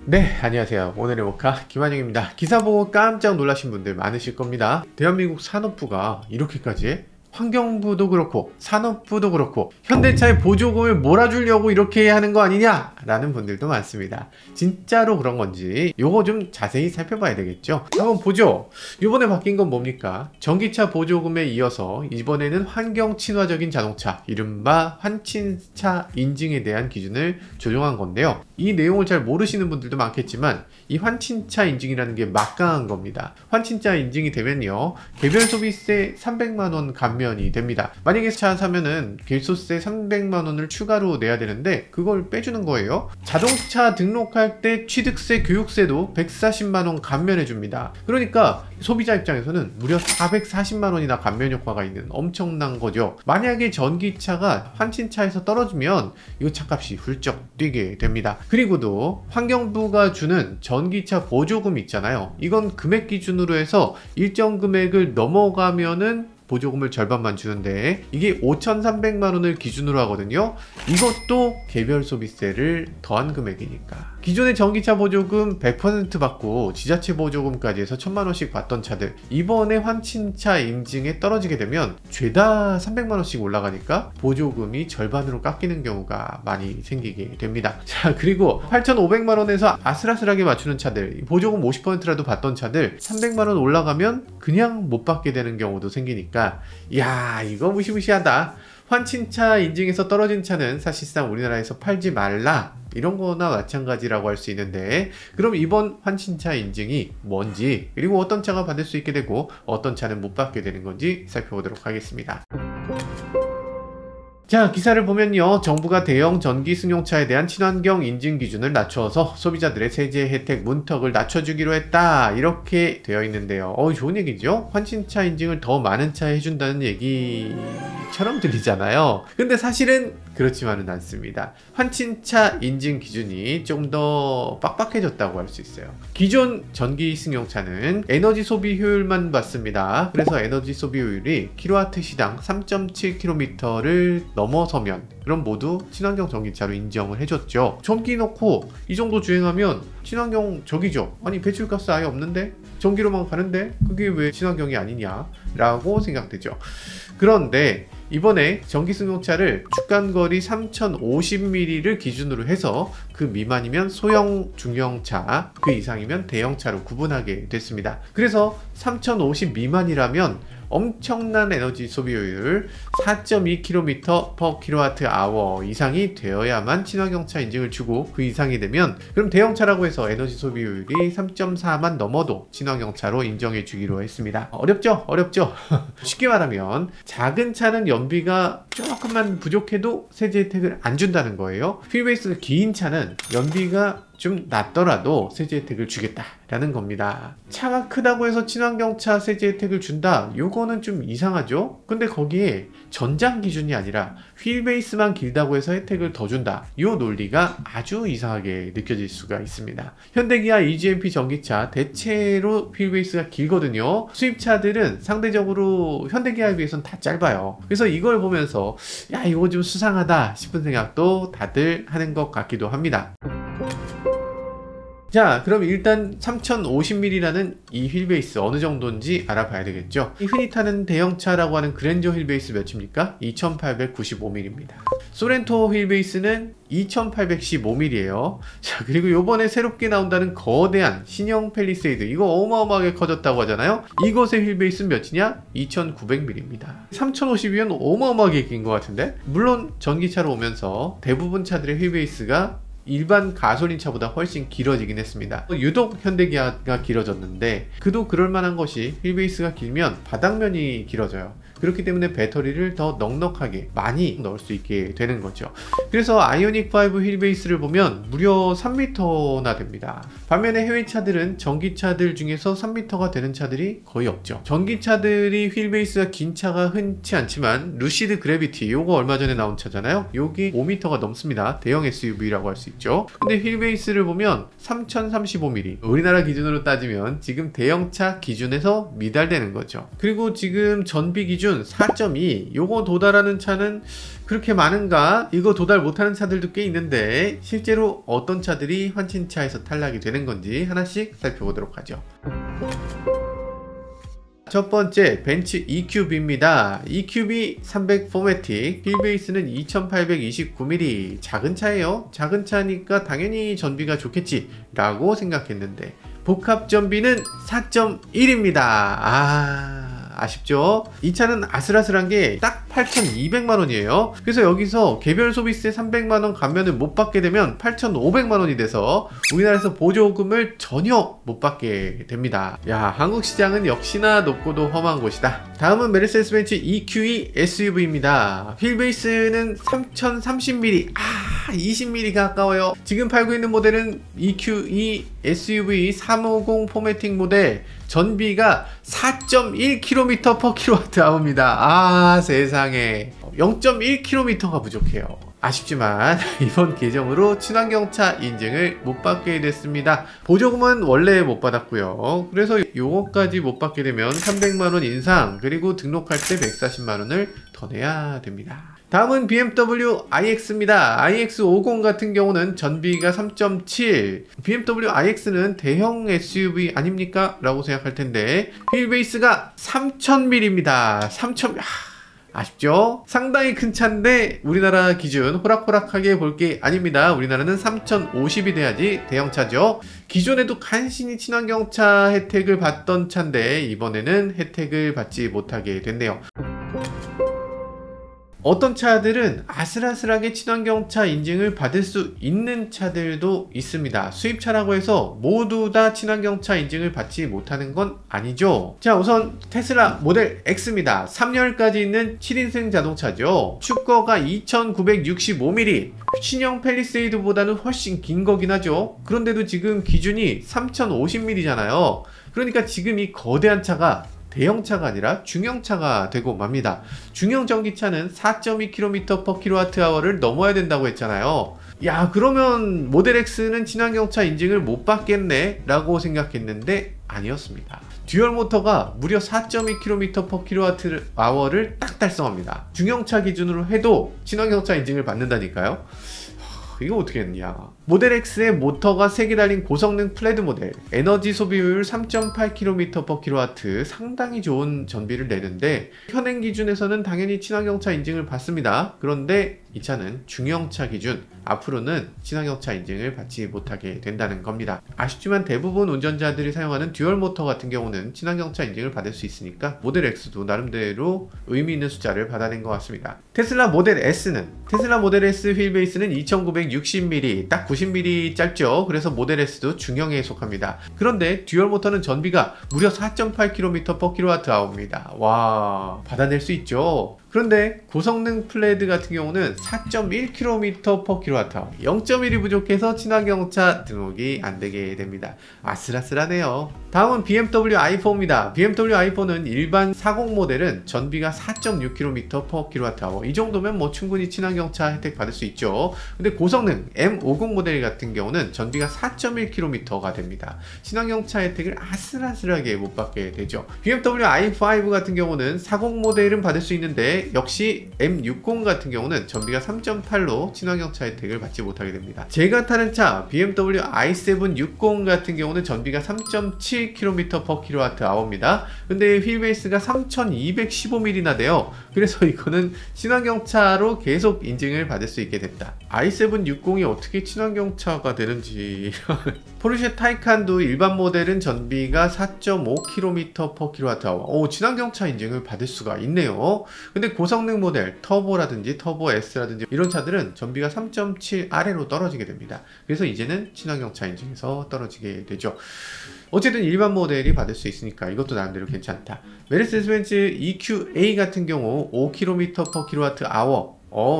네, 안녕하세요. 오늘의 모카 김한영입니다. 기사 보고 깜짝 놀라신 분들 많으실 겁니다. 대한민국 산업부가 이렇게까지 환경부도 그렇고 산업부도 그렇고 현대차의 보조금을 몰아주려고 이렇게 하는 거 아니냐? 라는 분들도 많습니다. 진짜로 그런 건지 요거 좀 자세히 살펴봐야 되겠죠? 한번 보죠. 이번에 바뀐 건 뭡니까? 전기차 보조금에 이어서 이번에는 환경 친화적인 자동차, 이른바 환친차 인증에 대한 기준을 조정한 건데요. 이 내용을 잘 모르시는 분들도 많겠지만 이 환친차 인증이라는 게 막강한 겁니다. 환친차 인증이 되면요, 개별 소비세 300만원 감면이 됩니다. 만약에 차 사면은 길소세 300만원을 추가로 내야 되는데 그걸 빼주는 거예요. 자동차 등록할 때 취득세, 교육세도 140만원 감면해 줍니다. 그러니까 소비자 입장에서는 무려 440만원이나 감면 효과가 있는 엄청난 거죠. 만약에 전기차가 환친차에서 떨어지면 이거 차값이 훌쩍 뛰게 됩니다. 그리고도 환경부가 주는 전기차 보조금 있잖아요. 이건 금액 기준으로 해서 일정 금액을 넘어가면은 보조금을 절반만 주는데 이게 5,300만원을 기준으로 하거든요. 이것도 개별 소비세를 더한 금액이니까. 기존의 전기차 보조금 100% 받고 지자체 보조금까지 해서 1,000만원씩 받던 차들, 이번에 환친차 인증에 떨어지게 되면 죄다 300만원씩 올라가니까 보조금이 절반으로 깎이는 경우가 많이 생기게 됩니다. 자, 그리고 8,500만원에서 아슬아슬하게 맞추는 차들, 보조금 50%라도 받던 차들 300만원 올라가면 그냥 못 받게 되는 경우도 생기니까 야, 이거 무시무시하다. 환친차 인증에서 떨어진 차는 사실상 우리나라에서 팔지 말라, 이런 거나 마찬가지라고 할 수 있는데, 그럼 이번 환친차 인증이 뭔지, 그리고 어떤 차가 받을 수 있게 되고 어떤 차는 못 받게 되는 건지 살펴보도록 하겠습니다. 자, 기사를 보면요, 정부가 대형 전기 승용차에 대한 친환경 인증 기준을 낮춰서 소비자들의 세제 혜택 문턱을 낮춰주기로 했다, 이렇게 되어 있는데요. 좋은 얘기죠. 환친차 인증을 더 많은 차에 해준다는 얘기처럼 들리잖아요. 근데 사실은 그렇지만은 않습니다. 환친차 인증 기준이 좀 더 빡빡해졌다고 할 수 있어요. 기존 전기 승용차는 에너지 소비 효율만 봤습니다. 그래서 에너지 소비 효율이 킬로와트 시당 3.7km를 넘어서면 그럼 모두 친환경 전기차로 인정을 해줬죠. 전기 넣고 이 정도 주행하면 친환경 적이죠. 아니, 배출가스 아예 없는데 전기로만 가는데 그게 왜 친환경이 아니냐 라고 생각되죠. 그런데 이번에 전기 승용차를 주간거리 3050mm를 기준으로 해서 그 미만이면 소형 중형차, 그 이상이면 대형차로 구분하게 됐습니다. 그래서 3050 미만이라면 엄청난 에너지 소비효율 4.2km/kWh 이상이 되어야만 친환경차 인증을 주고, 그 이상이 되면 그럼 대형차라고 해서 에너지 소비효율이 3.4만 넘어도 친환경차로 인정해 주기로 했습니다. 어렵죠? 어렵죠? 쉽게 말하면 작은 차는 연비가 조금만 부족해도 세제 혜택을 안 준다는 거예요. 휠베이스가 긴 차는 연비가 좀 낮더라도 세제 혜택을 주겠다라는 겁니다. 차가 크다고 해서 친환경차 세제 혜택을 준다? 요거는 좀 이상하죠? 근데 거기에 전장 기준이 아니라 휠베이스만 길다고 해서 혜택을 더 준다, 요 논리가 아주 이상하게 느껴질 수가 있습니다. 현대기아 EGMP 전기차 대체로 휠베이스가 길거든요. 수입차들은 상대적으로 현대기아에 비해서는 다 짧아요. 그래서 이걸 보면서 야, 이거 좀 수상하다 싶은 생각도 다들 하는 것 같기도 합니다. 자, 그럼 일단 3050mm라는 이 휠베이스 어느 정도인지 알아봐야 되겠죠. 이 흔히 타는 대형차라고 하는 그랜저 휠베이스 몇입니까? 2895mm입니다. 소렌토 휠베이스는 2815mm예요. 자, 그리고 요번에 새롭게 나온다는 거대한 신형 팰리세이드, 이거 어마어마하게 커졌다고 하잖아요. 이것의 휠베이스는 몇이냐? 2900mm입니다. 3050이면 어마어마하게 긴 것 같은데? 물론 전기차로 오면서 대부분 차들의 휠베이스가 일반 가솔린 차보다 훨씬 길어지긴 했습니다. 유독 현대기아가 길어졌는데 그도 그럴만한 것이 휠베이스가 길면 바닥면이 길어져요. 그렇기 때문에 배터리를 더 넉넉하게 많이 넣을 수 있게 되는 거죠. 그래서 아이오닉5 휠베이스를 보면 무려 3m나 됩니다. 반면에 해외차들은 전기차들 중에서 3m가 되는 차들이 거의 없죠. 전기차들이 휠베이스가 긴 차가 흔치 않지만 루시드 그래비티, 요거 얼마 전에 나온 차잖아요. 여기 5m가 넘습니다. 대형 SUV라고 할 수 있죠. 근데 휠베이스를 보면 3035mm, 우리나라 기준으로 따지면 지금 대형차 기준에서 미달되는 거죠. 그리고 지금 전비 기준 기준 4.2 요거 도달하는 차는 그렇게 많은가? 이거 도달 못하는 차들도 꽤 있는데 실제로 어떤 차들이 환신차에서 탈락이 되는 건지 하나씩 살펴보도록 하죠. 첫 번째 벤츠 EQB입니다. EQB 300 포매틱, 휠베이스는 2829mm. 작은 차예요. 작은 차니까 당연히 전비가 좋겠지 라고 생각했는데 복합 전비는 4.1입니다. 아쉽죠? 이 차는 아슬아슬한 게 딱 8,200만원이에요. 그래서 여기서 개별 소비세 300만원 감면을 못 받게 되면 8,500만원이 돼서 우리나라에서 보조금을 전혀 못 받게 됩니다. 야, 한국 시장은 역시나 높고도 험한 곳이다. 다음은 메르세데스 벤츠 EQE SUV입니다. 휠베이스는 3030mm. 20mm 가까워요. 지금 팔고 있는 모델은 EQE SUV 350 포매틱 모델, 전비가 4.1km/kWh입니다. 세상에 0.1km가 부족해요. 아쉽지만 이번 개정으로 친환경차 인증을 못 받게 됐습니다. 보조금은 원래 못 받았고요. 그래서 요거까지 못 받게 되면 300만원 인상, 그리고 등록할 때 140만원을 더 내야 됩니다. 다음은 BMW iX입니다. iX50 같은 경우는 전비가 3.7. BMW iX는 대형 SUV 아닙니까? 라고 생각할 텐데 휠베이스가 3000mm입니다. 3000mm. 아쉽죠? 상당히 큰 차인데 우리나라 기준 호락호락하게 볼 게 아닙니다. 우리나라는 3050이 돼야지 대형차죠. 기존에도 간신히 친환경차 혜택을 받던 차인데 이번에는 혜택을 받지 못하게 됐네요. 어떤 차들은 아슬아슬하게 친환경차 인증을 받을 수 있는 차들도 있습니다. 수입차라고 해서 모두 다 친환경차 인증을 받지 못하는 건 아니죠. 자, 우선 테슬라 모델 X입니다. 3열까지 있는 7인승 자동차죠. 축거가 2965mm, 신형 팰리세이드보다는 훨씬 긴 거긴 하죠. 그런데도 지금 기준이 3050mm잖아요. 그러니까 지금 이 거대한 차가 대형차가 아니라 중형차가 되고 맙니다. 중형 전기차는 4.2km/kWh를 넘어야 된다고 했잖아요. 야, 그러면 모델 X는 친환경차 인증을 못 받겠네 라고 생각했는데 아니었습니다. 듀얼 모터가 무려 4.2km/kWh를 딱 달성합니다. 중형차 기준으로 해도 친환경차 인증을 받는다니까요. 이거 어떻게 했냐. 모델 X의 모터가 3개 달린 고성능 플레드 모델, 에너지 소비율 3.8km/kW, 상당히 좋은 전비를 내는데 현행 기준에서는 당연히 친환경차 인증을 받습니다. 그런데 이 차는 중형차 기준, 앞으로는 친환경차 인증을 받지 못하게 된다는 겁니다. 아쉽지만 대부분 운전자들이 사용하는 듀얼 모터 같은 경우는 친환경차 인증을 받을 수 있으니까 모델 X도 나름대로 의미 있는 숫자를 받아낸 것 같습니다. 테슬라 모델 S는, 테슬라 모델 S 휠베이스는 2960mm, 딱 90mm 짧죠. 그래서 모델 S도 중형에 속합니다. 그런데 듀얼 모터는 전비가 무려 4.8km/kWh입니다. 와, 받아낼 수 있죠. 그런데 고성능 플레드 같은 경우는 4.1km/kWh, 0.1이 부족해서 친환경차 등록이 안되게 됩니다. 아슬아슬하네요. 다음은 BMW i4입니다. BMW i4는 일반 40 모델은 전비가 4.6km/kWh, 이 정도면 뭐 충분히 친환경차 혜택 받을 수 있죠. 근데 고성능 M50 모델 같은 경우는 전비가 4.1km가 됩니다. 친환경차 혜택을 아슬아슬하게 못 받게 되죠. BMW i5 같은 경우는 40 모델은 받을 수 있는데 역시 M60 같은 경우는 전비가 3.8로 친환경차 혜택을 받지 못하게 됩니다. 제가 타는 차 BMW i7 60 같은 경우는 전비가 3.7km/kWh입니다. 근데 휠베이스가 3215mm나 돼요. 그래서 이거는 친환경차로 계속 인증을 받을 수 있게 됐다. i7 60이 어떻게 친환경차가 되는지. 포르쉐 타이칸도 일반 모델은 전비가 4.5km/kWh. 오, 친환경차 인증을 받을 수가 있네요. 근데 고성능 모델 터보라든지 터보 S라든지 이런 차들은 전비가 3.7 아래로 떨어지게 됩니다. 그래서 이제는 친환경차 인증에서 떨어지게 되죠. 어쨌든 일반 모델이 받을 수 있으니까 이것도 나름대로 괜찮다. 메르세데스 벤츠 EQA 같은 경우 5km/kWh,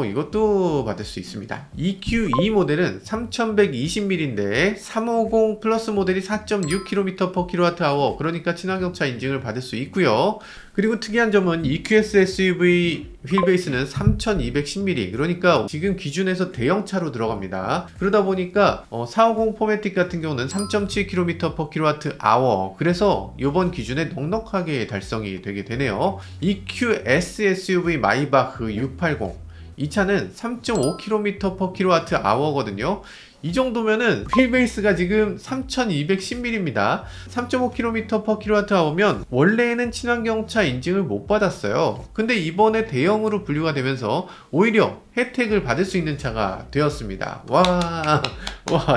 이것도 받을 수 있습니다. EQ2 모델은 3120mm인데 350 플러스 모델이 4.6km/kWh, 그러니까 친환경차 인증을 받을 수 있고요. 그리고 특이한 점은 EQS SUV 휠베이스는 3210mm, 그러니까 지금 기준에서 대형차로 들어갑니다. 그러다 보니까 450 포매틱 같은 경우는 3.7km/kWh, 그래서 이번 기준에 넉넉하게 달성이 되게 되네요. EQS SUV 마이바흐 680, 이 차는 3.5km/kWh 거든요. 이 정도면은 휠베이스가 지금 3210mm입니다. 3.5km/kWh면 원래는 친환경차 인증을 못 받았어요. 근데 이번에 대형으로 분류가 되면서 오히려 혜택을 받을 수 있는 차가 되었습니다. 와,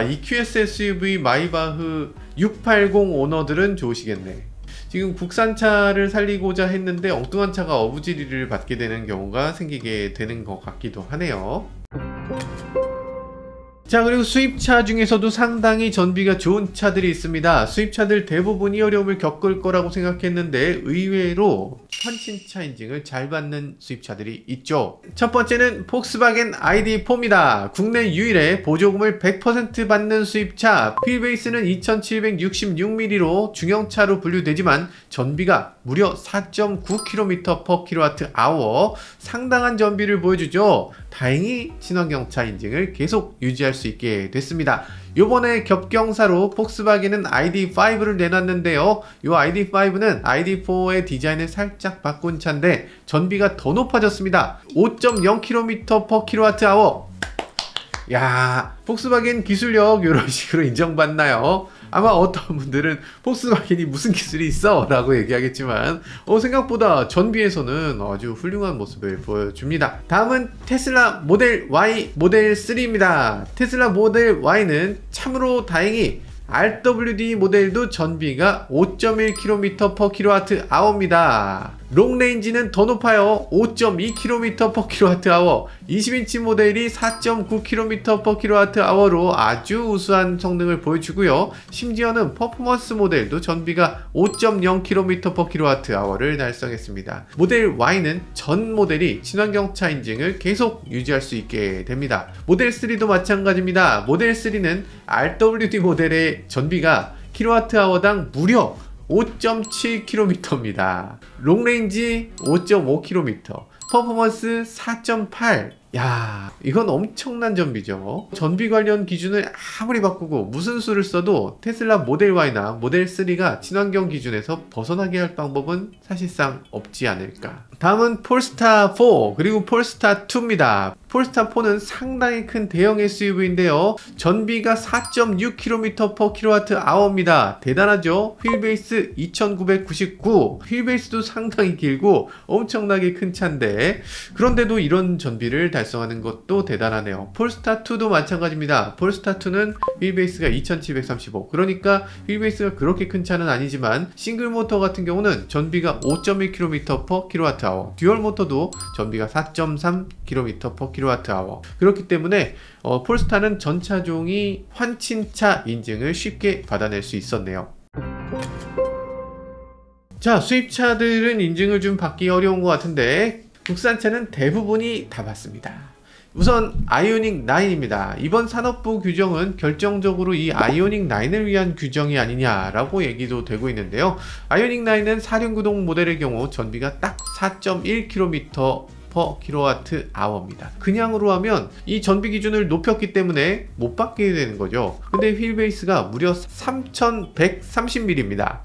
EQS SUV 마이바흐 680 오너들은 좋으시겠네. 지금 국산차를 살리고자 했는데 엉뚱한 차가 어부지리를 받게 되는 경우가 생기게 되는 것 같기도 하네요. 자, 그리고 수입차 중에서도 상당히 전비가 좋은 차들이 있습니다. 수입차들 대부분이 어려움을 겪을 거라고 생각했는데 의외로 헌신차 인증을 잘 받는 수입차들이 있죠. 첫 번째는 폭스바겐 ID4입니다. 국내 유일의 보조금을 100% 받는 수입차. 휠베이스는 2766mm로 중형차로 분류되지만 전비가 무려 4.9km/kWh, 상당한 전비를 보여주죠. 다행히 친환경차 인증을 계속 유지할 수 있게 됐습니다. 요번에 겹경사로 폭스바겐은 ID5를 내놨는데요. 요 ID5는 ID4의 디자인을 살짝 바꾼 차인데 전비가 더 높아졌습니다. 5.0km/kWh. 야, 폭스바겐 기술력 이런 식으로 인정받나요? 아마 어떤 분들은 폭스바겐이 무슨 기술이 있어? 라고 얘기하겠지만 생각보다 전비에서는 아주 훌륭한 모습을 보여줍니다. 다음은 테슬라 모델 Y 모델 3입니다. 테슬라 모델 Y는 참으로 다행히 RWD 모델도 전비가 5.1km/kWh입니다. 롱레인지는 더 높아요. 5.2km/kWh. 20인치 모델이 4.9km/kWh로 아주 우수한 성능을 보여주고요. 심지어는 퍼포먼스 모델도 전비가 5.0km/kWh를 달성했습니다. 모델 Y는 전 모델이 친환경차 인증을 계속 유지할 수 있게 됩니다. 모델 3도 마찬가지입니다. 모델 3는 RWD 모델의 전비가 kWh당 무려 5.7km입니다. 롱레인지 5.5km, 퍼포먼스 4.8. 야, 이건 엄청난 전비죠. 전비 관련 기준을 아무리 바꾸고 무슨 수를 써도 테슬라 모델 Y나 모델 3가 친환경 기준에서 벗어나게 할 방법은 사실상 없지 않을까. 다음은 폴스타 4 그리고 폴스타 2입니다. 폴스타 4는 상당히 큰 대형 SUV인데요. 전비가 4.6km/kWh입니다. 대단하죠? 휠베이스 2999. 휠베이스도 상당히 길고 엄청나게 큰 차인데 그런데도 이런 전비를 달성하는 것도 대단하네요. 폴스타 2도 마찬가지입니다. 폴스타 2는 휠베이스가 2735. 그러니까 휠베이스가 그렇게 큰 차는 아니지만 싱글 모터 같은 경우는 전비가 5.1km/kWh, 듀얼 모터도 전비가 4.3km/kWh. 그렇기 때문에 폴스타는 전차종이 환친차 인증을 쉽게 받아낼 수 있었네요. 자, 수입차들은 인증을 좀 받기 어려운 것 같은데 국산차는 대부분이 다 받습니다. 우선 아이오닉 9입니다. 이번 산업부 규정은 결정적으로 이 아이오닉 9을 위한 규정이 아니냐라고 얘기도 되고 있는데요. 아이오닉 9은 4륜구동 모델의 경우 전비가 딱 4.1km/kWh입니다. 그냥으로 하면 이 전비 기준을 높였기 때문에 못 받게 되는 거죠. 근데 휠베이스가 무려 3130mm입니다.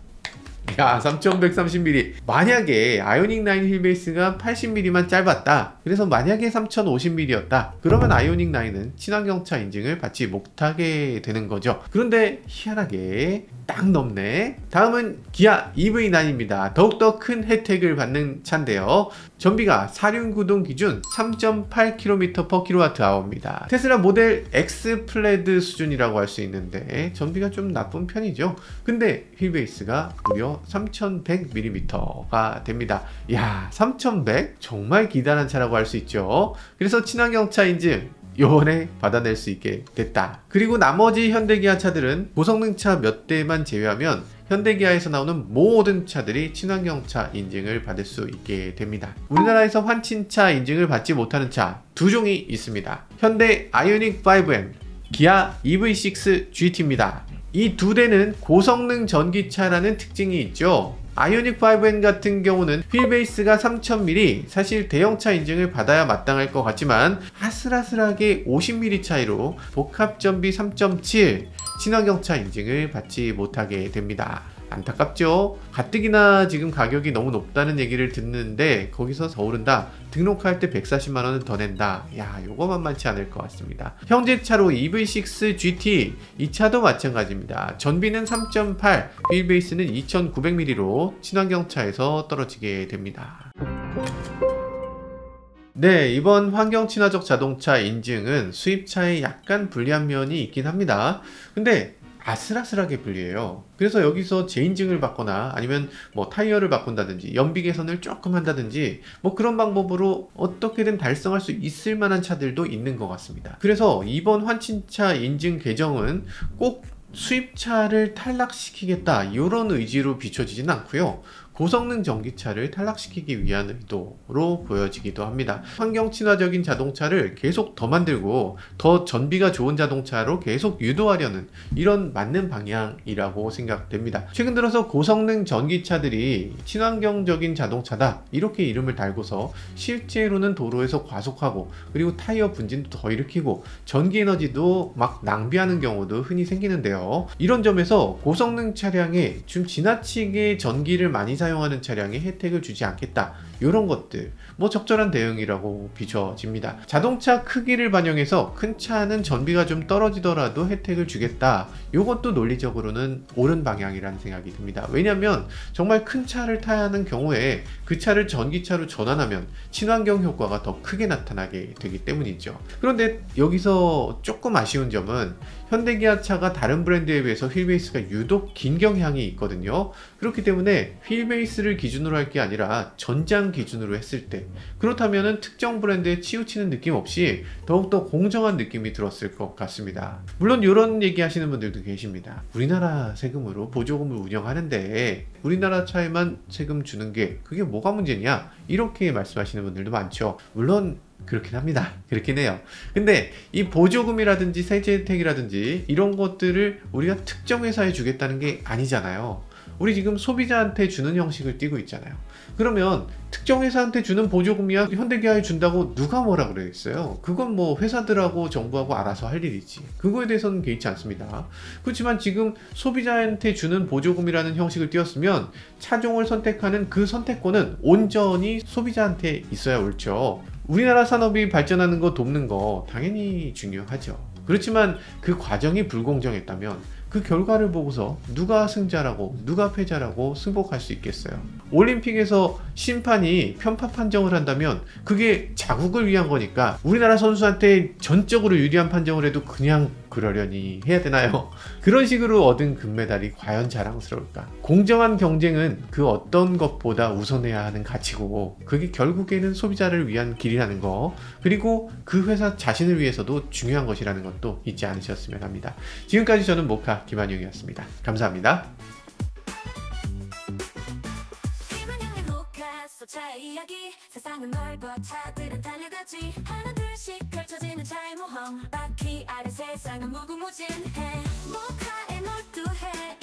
야, 3130mm. 만약에 아이오닉 9 휠베이스가 80mm만 짧았다, 그래서 만약에 3050mm였다, 그러면 아이오닉 9은 친환경차 인증을 받지 못하게 되는 거죠. 그런데 희한하게 딱 넘네. 다음은 기아 EV9입니다. 더욱더 큰 혜택을 받는 차인데요. 전비가 4륜구동 기준 3.8km/kWh입니다. 테슬라 모델 X 플레드 수준이라고 할 수 있는데 전비가 좀 나쁜 편이죠. 근데 휠베이스가 무려 3100mm가 됩니다. 야, 3100? 정말 기다란 차라고 할 수 있죠. 그래서 친환경차 인증 요번에 받아낼 수 있게 됐다. 그리고 나머지 현대기아 차들은 고성능차 몇 대만 제외하면 현대기아에서 나오는 모든 차들이 친환경차 인증을 받을 수 있게 됩니다. 우리나라에서 환친차 인증을 받지 못하는 차 두 종이 있습니다. 현대 아이오닉 5M, 기아 EV6 GT입니다. 이 두 대는 고성능 전기차라는 특징이 있죠. 아이오닉 5M 같은 경우는 휠베이스가 3000mm, 사실 대형차 인증을 받아야 마땅할 것 같지만 아슬아슬하게 50mm 차이로 복합전비 3.7 친환경차 인증을 받지 못하게 됩니다. 안타깝죠? 가뜩이나 지금 가격이 너무 높다는 얘기를 듣는데 거기서 더 오른다. 등록할 때 140만원은 더 낸다. 야, 요거 만만치 않을 것 같습니다. 형제차로 EV6 GT, 이 차도 마찬가지입니다. 전비는 3.8, 휠베이스는 2900mm로 친환경차에서 떨어지게 됩니다. 네, 이번 환경 친화적 자동차 인증은 수입차에 약간 불리한 면이 있긴 합니다. 근데 아슬아슬하게 불리해요. 그래서 여기서 재인증을 받거나 아니면 뭐 타이어를 바꾼다든지 연비 개선을 조금 한다든지 뭐 그런 방법으로 어떻게든 달성할 수 있을 만한 차들도 있는 것 같습니다. 그래서 이번 환친차 인증 개정은 꼭 수입차를 탈락시키겠다 이런 의지로 비춰지진 않고요. 고성능 전기차를 탈락시키기 위한 의도로 보여지기도 합니다. 환경 친화적인 자동차를 계속 더 만들고 더 전비가 좋은 자동차로 계속 유도하려는 이런 맞는 방향이라고 생각됩니다. 최근 들어서 고성능 전기차들이 친환경적인 자동차다 이렇게 이름을 달고서 실제로는 도로에서 과속하고 그리고 타이어 분진도 더 일으키고 전기 에너지도 막 낭비하는 경우도 흔히 생기는데요. 이런 점에서 고성능 차량에 좀 지나치게 전기를 많이 사용하는 차량에 혜택을 주지 않겠다. 이런 것들 뭐 적절한 대응이라고 비춰집니다. 자동차 크기를 반영해서 큰 차는 전비가 좀 떨어지더라도 혜택을 주겠다. 이것도 논리적으로는 옳은 방향이라는 생각이 듭니다. 왜냐하면 정말 큰 차를 타야 하는 경우에 그 차를 전기차로 전환하면 친환경 효과가 더 크게 나타나게 되기 때문이죠. 그런데 여기서 조금 아쉬운 점은 현대기아 차가 다른 브랜드에 비해서 휠베이스가 유독 긴 경향이 있거든요. 그렇기 때문에 휠베이스를 기준으로 할 게 아니라 전장 기준으로 했을 때 그렇다면 특정 브랜드에 치우치는 느낌 없이 더욱더 공정한 느낌이 들었을 것 같습니다. 물론 이런 얘기 하시는 분들도 계십니다. 우리나라 세금으로 보조금을 운영하는데 우리나라 차에만 세금 주는 게 그게 뭐가 문제냐 이렇게 말씀하시는 분들도 많죠. 물론 그렇긴 합니다. 그렇긴 해요. 근데 이 보조금이라든지 세제 혜택이라든지 이런 것들을 우리가 특정 회사에 주겠다는 게 아니잖아요. 우리 지금 소비자한테 주는 형식을 띠고 있잖아요. 그러면 특정 회사한테 주는 보조금이야 현대기아에 준다고 누가 뭐라 그러겠어요? 그건 뭐 회사들하고 정부하고 알아서 할 일이지. 그거에 대해서는 개의치 않습니다. 그렇지만 지금 소비자한테 주는 보조금이라는 형식을 띄었으면 차종을 선택하는 그 선택권은 온전히 소비자한테 있어야 옳죠. 우리나라 산업이 발전하는 거 돕는 거 당연히 중요하죠. 그렇지만 그 과정이 불공정했다면 그 결과를 보고서 누가 승자라고 누가 패자라고 승복할 수 있겠어요. 올림픽에서 심판이 편파 판정을 한다면 그게 자국을 위한 거니까 우리나라 선수한테 전적으로 유리한 판정을 해도 그냥 그러려니 해야 되나요? 그런 식으로 얻은 금메달이 과연 자랑스러울까? 공정한 경쟁은 그 어떤 것보다 우선해야 하는 가치고 그게 결국에는 소비자를 위한 길이라는 거 그리고 그 회사 자신을 위해서도 중요한 것이라는 것도 잊지 않으셨으면 합니다. 지금까지 저는 모카 김한용이었습니다. 감사합니다. 차의 이야기 세상은 넓어 차들은 달려가지 하나 둘씩 펼쳐지는 차의 모험 바퀴 아래 세상은 무궁무진해 모카에 몰두해